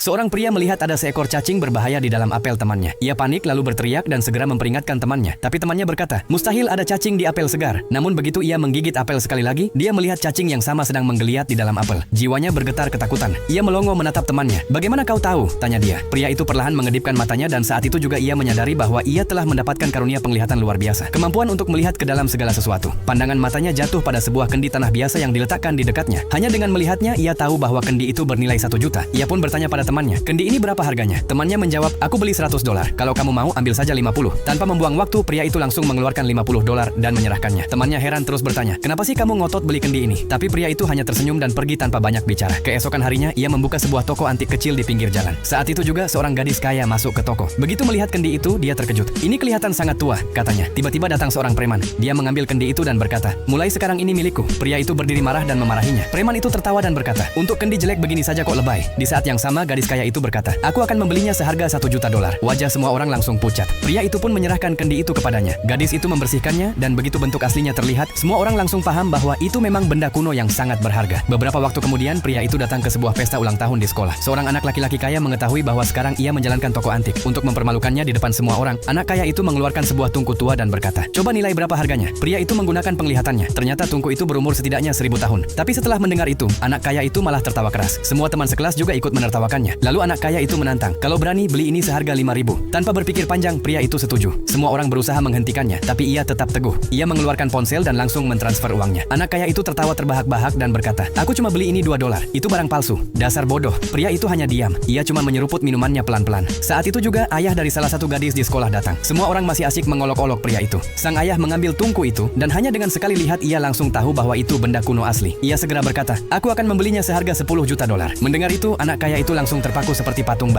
Seorang pria melihat ada seekor cacing berbahaya di dalam apel temannya. Ia panik lalu berteriak dan segera memperingatkan temannya. Tapi temannya berkata, mustahil ada cacing di apel segar. Namun begitu ia menggigit apel sekali lagi, dia melihat cacing yang sama sedang menggeliat di dalam apel. Jiwanya bergetar ketakutan. Ia melongo menatap temannya. Bagaimana kau tahu? Tanya dia. Pria itu perlahan mengedipkan matanya dan saat itu juga ia menyadari bahwa ia telah mendapatkan karunia penglihatan luar biasa. Kemampuan untuk melihat ke dalam segala sesuatu. Pandangan matanya jatuh pada sebuah kendi tanah biasa yang diletakkan di dekatnya. Hanya dengan melihatnya, ia tahu bahwa kendi itu bernilai 1 juta. Ia pun bertanya pada temannya, kendi ini berapa harganya? Temannya menjawab, aku beli $100. Kalau kamu mau, ambil saja 50. Tanpa membuang waktu, pria itu langsung mengeluarkan $50 dan menyerahkannya. Temannya heran terus bertanya, kenapa sih kamu ngotot beli kendi ini? Tapi pria itu hanya tersenyum dan pergi tanpa banyak bicara. Keesokan harinya, ia membuka sebuah toko antik kecil di pinggir jalan. Saat itu juga seorang gadis kaya masuk ke toko. Begitu melihat kendi itu, dia terkejut. Ini kelihatan sangat tua, katanya. Tiba-tiba datang seorang preman. Dia mengambil kendi itu dan berkata, mulai sekarang ini milikku. Pria itu berdiri marah dan memarahinya. Preman itu tertawa dan berkata, untuk kendi jelek begini saja kok lebay. Di saat yang sama, gadis kaya itu berkata, aku akan membelinya seharga $1 juta. Wajah semua orang langsung pucat. Pria itu pun menyerahkan kendi itu kepadanya. Gadis itu membersihkannya dan begitu bentuk aslinya terlihat, semua orang langsung paham bahwa itu memang benda kuno yang sangat berharga. Beberapa waktu kemudian, pria itu datang ke sebuah pesta ulang tahun di sekolah. Seorang anak laki-laki kaya mengetahui bahwa sekarang ia menjalankan toko antik. Untuk mempermalukannya di depan semua orang, anak kaya itu mengeluarkan sebuah tungku tua dan berkata, coba nilai berapa harganya. Pria itu menggunakan penglihatannya. Ternyata tungku itu berumur setidaknya 1000 tahun. Tapi setelah mendengar itu, anak kaya itu malah tertawa keras. Semua teman sekelas juga ikut menertawakannya. Lalu anak kaya itu menantang, kalau berani beli ini seharga 5.000. Tanpa berpikir panjang, pria itu setuju. Semua orang berusaha menghentikannya, tapi ia tetap teguh. Ia mengeluarkan ponsel dan langsung mentransfer uangnya. Anak kaya itu tertawa terbahak-bahak dan berkata, aku cuma beli ini $2. Itu barang palsu. Dasar bodoh. Pria itu hanya diam. Ia cuma menyeruput minumannya pelan-pelan. Saat itu juga ayah dari salah satu gadis di sekolah datang. Semua orang masih asyik mengolok-olok pria itu. Sang ayah mengambil tungku itu dan hanya dengan sekali lihat ia langsung tahu bahwa itu benda kuno asli. Ia segera berkata, aku akan membelinya seharga $10 juta. Mendengar itu, anak kaya itu langsung terpaku seperti patung batu.